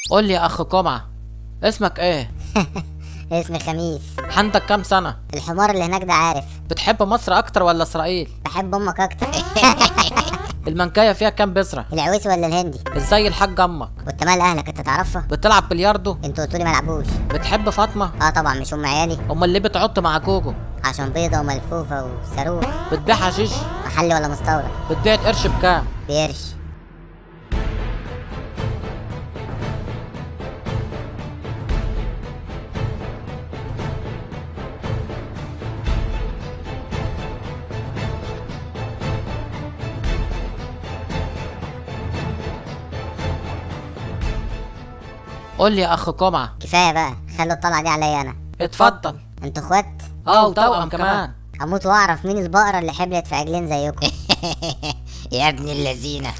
قول لي يا اخ جمعة، اسمك ايه؟ اسمي خميس. عندك كام سنة؟ الحمار اللي هناك ده عارف. بتحب مصر اكتر ولا اسرائيل؟ بحب امك اكتر. المنكاية فيها كام بذرة؟ العويسي ولا الهندي؟ ازاي الحاج امك؟ وانت مال اهلك انت تعرفها؟ بتلعب بلياردو؟ انتوا قلتولي ملعبوش. بتحب فاطمة؟ اه طبعا، مش ام عيالي. امال ليه بتعط مع جوجو؟ عشان بيضة وملفوفة وصاروخ. بتبيع حشيش؟ محلي ولا مستورد؟ بتبيع القرش بكام؟ بقرش. قول لي يا اخ جمعة. كفاية بقى، خلوا الطلعة دي عليا انا. اتفضل. انتوا اخوات؟ وتوأم كمان. هموت واعرف مين البقرة اللي حبلت في عجلين زيكم. يا ابن اللذينة،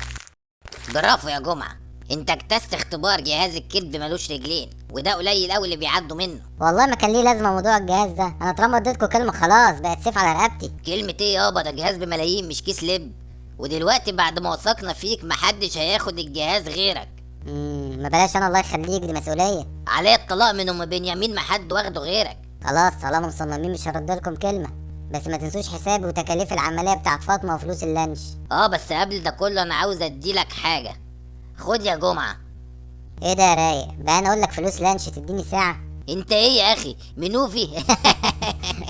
برافو يا جمعة، انت اجتزت اختبار جهاز الكذب ملوش رجلين، وده قليل قوي اللي بيعدوا منه. والله ما كان ليه لازمة موضوع الجهاز ده، انا طالما اديتكم كلمة خلاص بقت سيف على رقبتي. كلمة ايه يابا؟ ده جهاز بملايين مش كيس لب، ودلوقتي بعد ما وثقنا فيك محدش هياخد الجهاز غيرك. ما بلاش انا، الله يخليك، دي مسؤولية. عليه الطلاق من ام بنيامين، ما حد واخده غيرك. خلاص طالما مصممين مش هرد لكم كلمة، بس ما تنسوش حسابي وتكاليف العملية بتاعت فاطمة وفلوس اللانش. بس قبل ده كله انا عاوز اديلك حاجة. خد يا جمعة. ايه ده يا رايق بقى؟ انا اقول لك فلوس لانش تديني ساعة؟ انت ايه يا اخي منوفي؟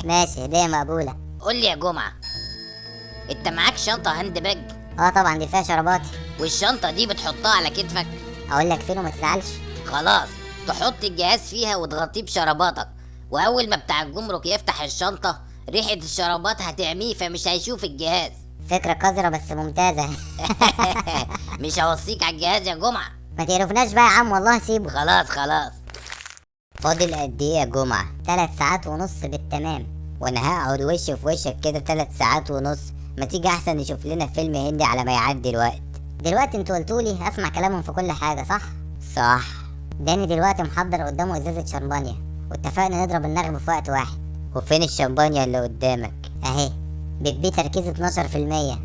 ماشي، هدية مقبولة. قول لي يا جمعة، انت معاك شنطة هاند باج؟ اه طبعا، دي فيها شراباتي. والشنطة دي بتحطها على كتفك؟ اقول لك فين وما تزعلش. خلاص، تحط الجهاز فيها وتغطيه بشراباتك، واول ما بتاع الجمرك يفتح الشنطة ريحة الشرابات هتعميه فمش هيشوف الجهاز. فكرة قذرة بس ممتازة. مش هوصيك على الجهاز يا جمعة. ما تقرفناش بقى يا عم، والله سيبه. خلاص. فاضل قد ايه يا جمعة؟ 3 ساعات ونص بالتمام، وانا هقعد وش في وشك كده 3 ساعات ونص. ما تيجي احسن نشوف لنا فيلم هندي على ما يعدي الوقت. دلوقتي انتوا قلتولي اسمع كلامهم في كل حاجة، صح؟ صح. داني دلوقتي محضر قدامه ازازة شمبانيا، واتفقنا نضرب النغم في وقت واحد. وفين الشمبانيا اللي قدامك؟ اهي، بتبيه تركيز 12%.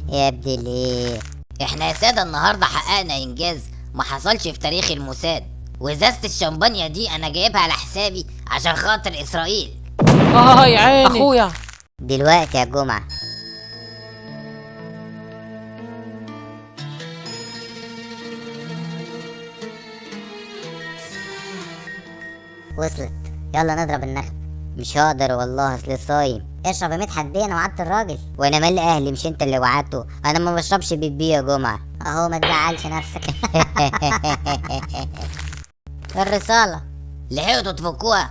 يا ابني ليه؟ احنا يا سادة النهاردة حققنا انجاز ما حصلش في تاريخ الموساد، وازازة الشمبانيا دي انا جايبها على حسابي عشان خاطر اسرائيل. يا عيني اخويا. دلوقتي يا جمعة. وصلت، يلا نضرب النخل. مش هقدر والله، اصل صايم. اشرب يا مدحت بيه، انا وعدت الراجل. وانا مال اهلي، مش انت اللي وعدته. انا ما بشربش بيبي يا جمعة. اهو ما تزعلش نفسك. الرسالة لحقتوا تفكوها؟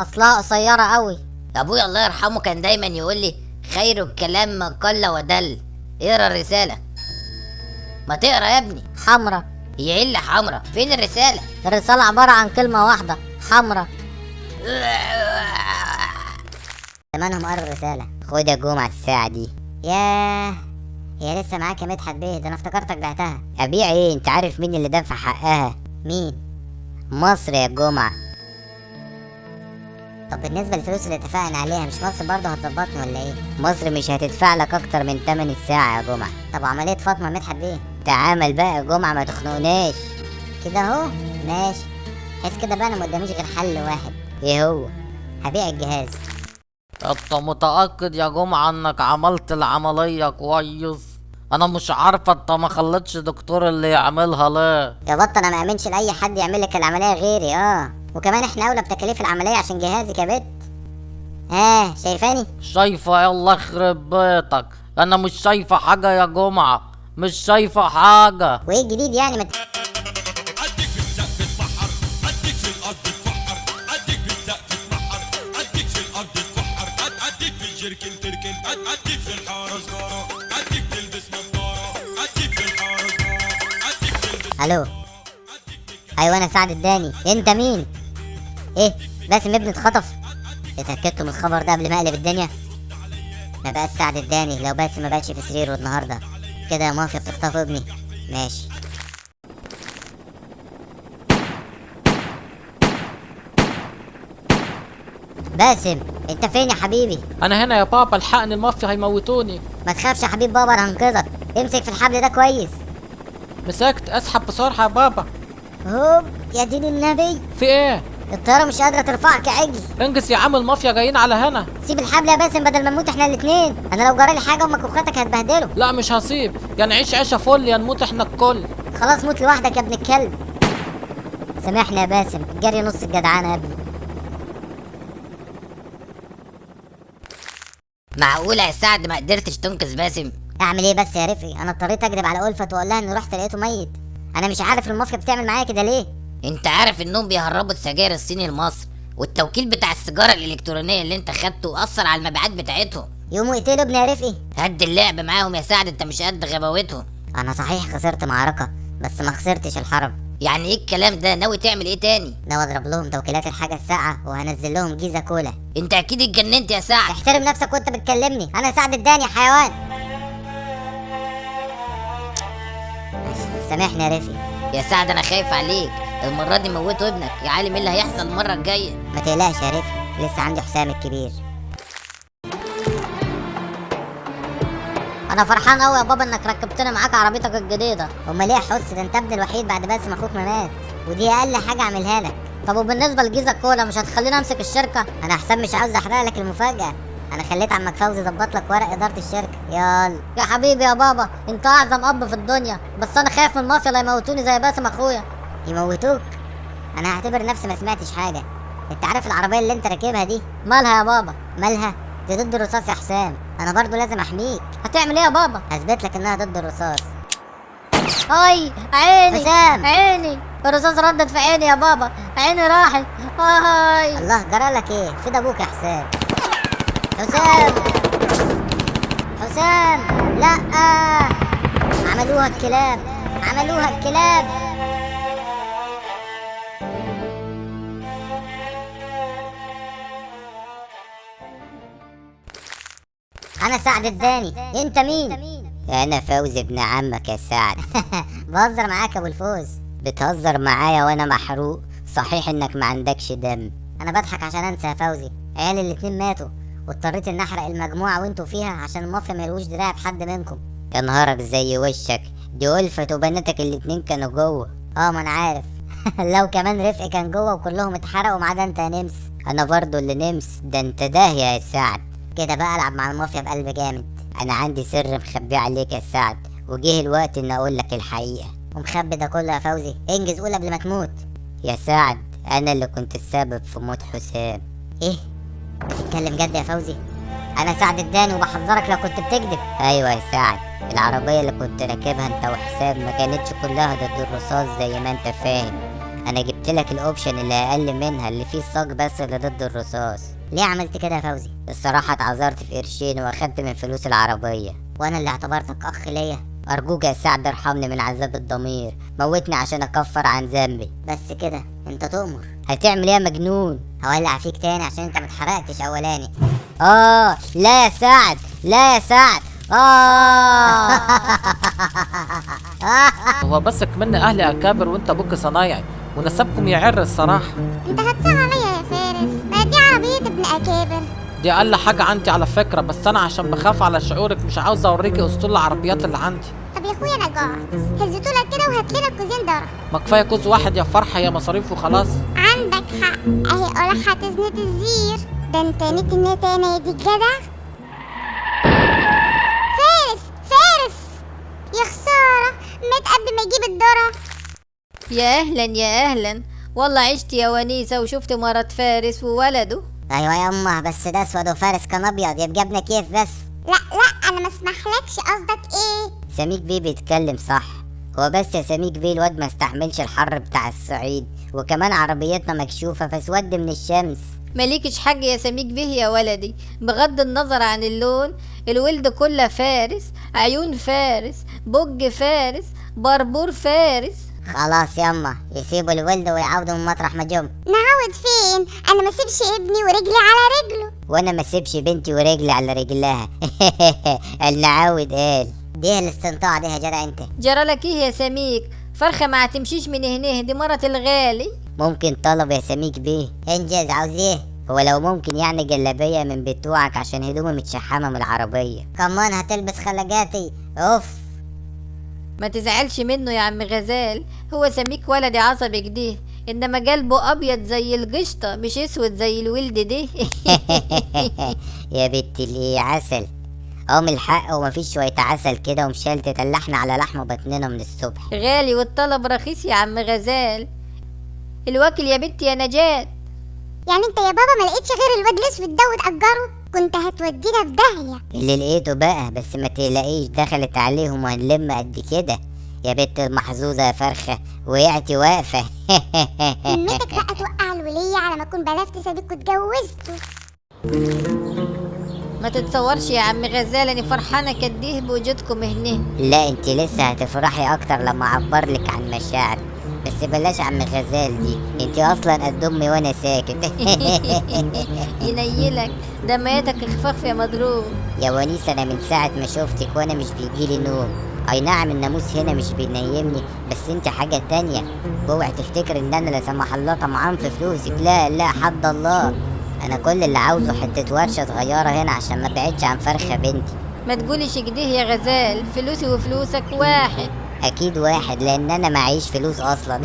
اصلها قصيرة قوي. ابويا الله يرحمه كان دايما يقول لي خير الكلام ما قل ودل. اقرا الرسالة. ما تقرا يا ابني. حمرا. هي ايه اللي حمرا؟ فين الرسالة؟ الرسالة عبارة عن كلمة واحدة، حمرا. زمانهم قروا الرسالة. خد يا جمعة الساعة دي. ياه، هي لسه معاك يا مدحت بيه؟ ده انا افتكرتك بعتها. ابيع ايه؟ انت عارف مين اللي دفع حقها؟ مين؟ مصر يا جمعة. طب بالنسبة للفلوس اللي اتفقنا عليها، مش مصر برضه هتظبطني ولا ايه؟ مصر مش هتدفع لك اكتر من تمن الساعة يا جمعة. طب عملية فاطمة مدحت بيه؟ تعامل بقى يا جمعة، ما تخنقناش كده اهو. ماشي، حس كده بقى، انا ما قداميش غير حل واحد. ايه هو؟ هبيع الجهاز. انت متأكد يا جمعة انك عملت العملية كويس؟ انا مش عارفة انت ما خلتش دكتور اللي يعملها ليه؟ يا بطة، انا ما امنش لاي حد يعمل لك العملية غيري. وكمان احنا اولى بتكاليف العملية عشان جهازك يا بت. شايفاني؟ شايفة؟ يلا يخرب بيتك، انا مش شايفة حاجة يا جمعة، مش شايفة حاجة. وايه الجديد يعني؟ اديك في السقف تفحر، اديك في الارض تفحر، اديك في السقف تفحر، اديك في الارض تفحر، اديك في الجركن تركن، اديك في الحاره سجاره، اديك تلبس نظاره، اديك في الحاره سجاره، اديك تلبس. الو. ايوه انا سعد الداني. انت مين؟ ايه؟ باسم ابني اتخطف؟ اتاكدتوا من الخبر ده قبل ما اقلب الدنيا؟ ما بقاش سعد الداني لو باسم ما بقتش في سريره النهارده. كده يا مافيا بتخطف ابني. ماشي. باسم، انت فين يا حبيبي؟ انا هنا يا بابا، الحقني المافيا هيموتوني. ما تخافش يا حبيب بابا، انا هنقذك. امسك في الحبل ده كويس. مسكت، اسحب بسرعة يا بابا. هوب يا دين النبي، في ايه؟ الطيارة مش قادرة ترفعك يا عجل. انجز يا عم، المافيا جايين على هنا. سيب الحبل يا باسم بدل ما نموت احنا الاتنين، انا لو جرالي حاجة امك واخواتك هتبهدلوا. لا مش هسيب، يا نعيش عيشة فل يا نموت احنا الكل. خلاص موت لوحدك يا ابن الكلب. سامحني يا باسم، الجري نص الجدعانة يا ابني. معقولة يا سعد ما قدرتش تنقذ باسم؟ اعمل ايه بس يا رفقي؟ انا اضطريت اكدب على ألفت واقول لها اني رحت لقيته ميت. انا مش عارف المافيا بتعمل معايا كده ليه. انت عارف انهم بيهربوا السجاير الصيني لمصر، والتوكيل بتاع السيجارة الإلكترونية اللي انت خدته أثر على المبيعات بتاعتهم. يقوموا يقتلوا ابني يا رفقي. هد اللعب معاهم يا سعد، انت مش قد غباوتهم. انا صحيح خسرت معركة بس ما خسرتش الحرب. يعني ايه الكلام ده؟ ناوي تعمل ايه تاني؟ ناوي اضرب لهم توكيلات الحاجة الساقعة وهنزل لهم جيزة كولا. انت اكيد اتجننت يا سعد. احترم نفسك وانت بتكلمني، انا سعد الداني يا حيوان. سامحني يا رفقي. يا سعد انا خايف عليك، المرة دي موتوا ابنك، يا عالم ايه اللي هيحصل المرة الجاية. ما تقلقش يا رفقي، لسه عندي حسام الكبير. انا فرحان قوي يا بابا انك ركبتنا معاك عربيتك الجديده. امال ايه يا حس؟ ده انت ابني الوحيد بعد باسم اخوك ما مات، ودي اقل حاجه اعملها لك. طب وبالنسبه لجيزه كولا مش هتخليني امسك الشركه؟ انا حسام مش عاوز احرق لك المفاجاه، انا خليت عمك فوزي يظبط لك ورق اداره الشركه. يلا يا حبيبي يا بابا، انت اعظم اب في الدنيا، بس انا خايف من المافيا لا يموتوني زي باسم اخويا. يموتوك؟ انا هعتبر نفسي ما سمعتش حاجه. انت عارف العربيه اللي انت راكبها دي مالها يا بابا؟ مالها؟ دي ضد الرصاص يا حسام، انا برضو لازم احميك. هتعمل ايه يا بابا؟ هثبت لك انها ضد الرصاص. اي عيني حسام، عيني الرصاص ردت في عيني يا بابا، عيني راحت. اي الله، جرى لك ايه؟ فين ابوك يا حسام؟ حسام، حسام، لا عملوها الكلاب، عملوها الكلاب. انا سعد الداني، انت مين؟ انا فوزي ابن عمك يا سعد. بهزر معاك يا ابو الفوز. بتهزر معايا وانا محروق؟ صحيح انك ما عندكش دم. انا بضحك عشان انسى يا فوزي، عيالي الاتنين ماتوا واضطريت اني احرق المجموعه وانتوا فيها عشان المافيا ما يلوش دراع بحد منكم. يا نهارك زي وشك، دي ألفت وبناتك الاتنين كانوا جوه. ما انا عارف. لو كمان رفقي كان جوه وكلهم اتحرقوا ما عدا انت يا نمس. انا برضو اللي نمس، ده انت داهيه يا سعد. كده بقى العب مع المافيا بقلب جامد. انا عندي سر مخبيه عليك يا سعد، وجه الوقت ان اقول لك الحقيقه. ومخبي ده كله يا فوزي؟ انجز قول قبل ما تموت. يا سعد انا اللي كنت السبب في موت حسام. ايه؟ بتتكلم جد يا فوزي؟ انا سعد الداني وبحذرك لو كنت بتكذب. ايوه يا سعد، العربيه اللي كنت راكبها انت وحسام ما كانتش كلها ضد الرصاص زي ما انت فاهم. انا جبت لك الاوبشن اللي اقل منها، اللي فيه الصاج بس اللي ضد الرصاص. ليه عملت كده يا فوزي؟ الصراحه اتعذرت في قرشين واخدت من فلوس العربيه، وانا اللي اعتبرتك اخ ليا. ارجوك يا سعد ارحمني من عذاب الضمير، موتني عشان اكفر عن ذنبي. بس كده انت تؤمر. هتعمل ايه يا مجنون؟ هولع فيك تاني عشان انت متحرقتش اولاني. لا يا سعد، لا يا سعد. هو بس كمان اهلي اكابر وانت ابوك صنايعي، ونسبكم يعر الصراحه. انت هتصغر عليا يا فارس، ما دي عربية ابن اكابر. دي اقل حاجه عندي على فكره، بس انا عشان بخاف على شعورك مش عاوز اوريكي اسطول العربيات اللي عندي. طب يا اخويا انا جعت، هزتولك كده وهات لنا كوزين ذره. ما كفايه كوز واحد يا فرحه، يا مصاريف وخلاص. عندك حق، اهي قرحة تزنت الزير، ده انت نتنا يا دي الجدع. فارس فارس، يا خسارة مات قبل ما يجيب الذرة. يا اهلا يا اهلا، والله عشت يا ونيسة وشفت مرات فارس وولده. ايوه يا امه، بس ده اسود وفارس كان ابيض، يبقى ابنك كيف بس؟ لا انا ما اسمحلكش، قصدك ايه؟ سميك بيه بيتكلم صح. هو بس يا سميك بيه الواد ما استحملش الحر بتاع الصعيد، وكمان عربيتنا مكشوفه فاسود من الشمس. ماليكش حاج يا سميك به يا ولدي، بغض النظر عن اللون، الولد كله فارس، عيون فارس، بج فارس، بربور فارس. خلاص ياما، يسيبوا الولد ويعاودوا من مطرح ما جم. نعود فين؟ انا ما سيبش ابني ورجلي على رجله. وانا ما سيبش بنتي ورجلي على رجلها. النعاود قال. دي الاستنطاع دي يا جدع انت. جرالك ايه يا سميك؟ فرخة ما هتمشيش من هنا، دي مرة الغالي. ممكن طلب يا سميك بيه؟ انجز، عاوز ايه؟ هو لو ممكن يعني جلابيه من بتوعك عشان هدومي متشحمه من العربيه. كمان هتلبس خلاجاتي؟ اوف. ما تزعلش منه يا عم غزال، هو سميك ولدي عصبي كده، انما قلبه ابيض زي القشطه مش اسود زي الولد ده. يا بنت الايه عسل. من الحق ومفيش شوية عسل كده ومشال تتلحنا على لحم بطننا من الصبح. غالي والطلب رخيص يا عم غزال. الواكل يا بنتي يا نجاة. يعني انت يا بابا ما لقيتش غير الواد الاسود ده وتأجره؟ كنت هتودينا في داهية. اللي لقيته بقى، بس ما تقلقيش دخلت عليهم وهنلم قد كده. يا بنت المحظوظة يا فرخة، وقعتي واقفة. همتك بقى توقع الولية على ما اكون بلغت سابق واتجوزته. ما تتصورش يا عم غزال اني فرحانه كديه بوجودكم هنا. لا انت لسه هتفرحي اكتر لما اعبرلك عن مشاعري، بس بلاش عم غزال دي، انت اصلا قد امي وانا ساكت. ينيلك دميتك اخفاف يا مضروب. يا ونيسة انا من ساعة ما شوفتك وانا مش بيجيلي نوم. اي نعم الناموس هنا مش بينيمني، بس انت حاجة تانية. اوعي تفتكر ان انا لا سمح الله طمعان في فلوسك، لا لا حد الله. انا كل اللي عاوزه حتة ورشة صغيرة هنا عشان ما بعدش عن فرخة بنتي. ما تقولش كده يا غزال، فلوسي وفلوسك واحد. اكيد واحد لان انا معيش فلوس اصلا.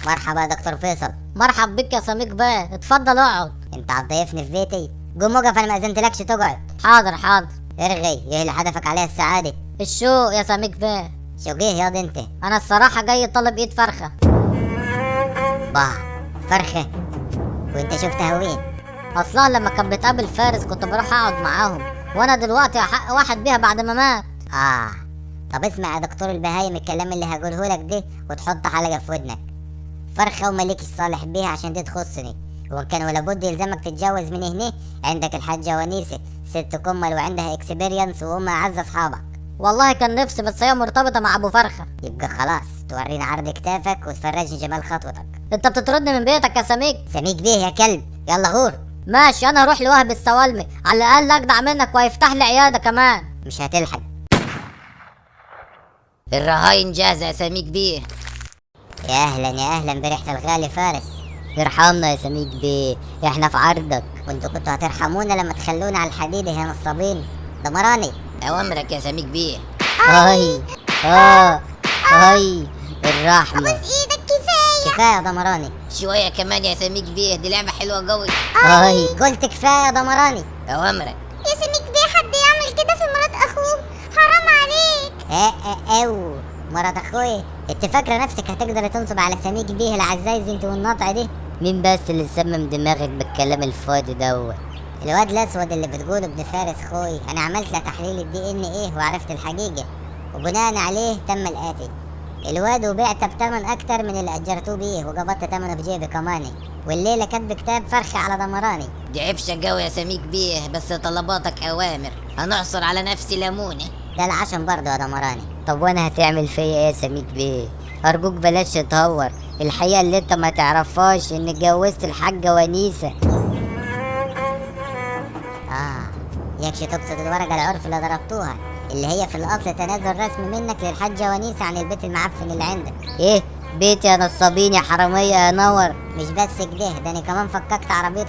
مرحبا يا دكتور فيصل. مرحب بك يا سميك بيه، اتفضل اقعد. انت هتضيفني في بيتي؟ قوم وقف، انا ما اذنتلكش تقعد. حاضر حاضر. ارغي، ايه اللي هدفك عليها السعادة؟ الشوق يا سميك بيه. شو جه ياض انت؟ انا الصراحه جاي طالب ايد فرخه. bah فرخة؟ وانت شفتها وين؟ اصلها لما كانت بتقابل فارس كنت بروح اقعد معاهم، وانا دلوقتي احق واحد بيها بعد ما مات. طب اسمع يا دكتور البهايم الكلام اللي هقوله لك ده وتحط حلقة في ودنك. فرخة وملكش صالح بيها عشان دي تخصني، وان كان ولا بد يلزمك تتجوز من هنا. عندك الحاجة ونيسة ست كمل وعندها اكسبيرينس وام اعز اصحابك. والله كان نفسي بس هي مرتبطه مع ابو فرخه. يبقى خلاص تورينا عرض كتافك وتفرجني جمال خطوتك. انت بتطردني من بيتك يا سميك. سميك بيه يا كلب، يلا غور. ماشي انا هروح لوهب السوالمي، على الاقل اجدع منك ويفتح لي عياده كمان. مش هتلحق. الرهاين جاهزه يا سميك بيه. يا اهلا بريحة الغالي فارس. ارحمنا يا سميك بيه، احنا في عرضك، وانتوا كنتوا هترحمونا لما تخلونا على الحديد يا نصابين. دمراني. اوامرك يا سميك بيه. هاي الرحمة. بس ايدك كفاية. كفاية يا دمراني. شويه كمان يا سميك بيه، دي لعبه حلوه قوي. قلت كفاية يا دمراني. اوامرك. يا سميك بيه حد يعمل كده في مرات اخوه؟ حرام عليك. او مرات اخوي، انت فاكرة نفسك هتقدر تنصب على سميك بيه العزايز انت والنطع دي؟ مين بس اللي سمم دماغك بالكلام الفاضي دوت؟ الواد الاسود اللي بتقوله ابن فارس خوي، انا عملت له تحليل الDNA وعرفت الحقيقة، وبناء عليه تم الاتي. الواد وبعته بتمن اكتر من اللي اجرتوه بيه، وقبضت تمنه بجيبي كماني، والليلة كاتب كتاب فرخة على دمراني. دي عفشه قوي يا سميك بيه، بس طلباتك اوامر، هنعصر على نفسي ليمونه. ده العشم برضه يا دمراني. طب وانا هتعمل فيا ايه يا سميك بيه؟ ارجوك بلاش تتهور، الحقيقة اللي انت ما تعرفهاش ان اتجوزت الحاجة ونيسة. يكشي تقصد الورقة العرف اللي ضربتوها، اللي هي في الاصل تنازل رسمي منك للحاجة ونيسة عن البيت المعفن اللي عندك. ايه بيت يا نصابين يا حرامية يا نور؟ مش بس كده، ده انا كمان فككت عربيتك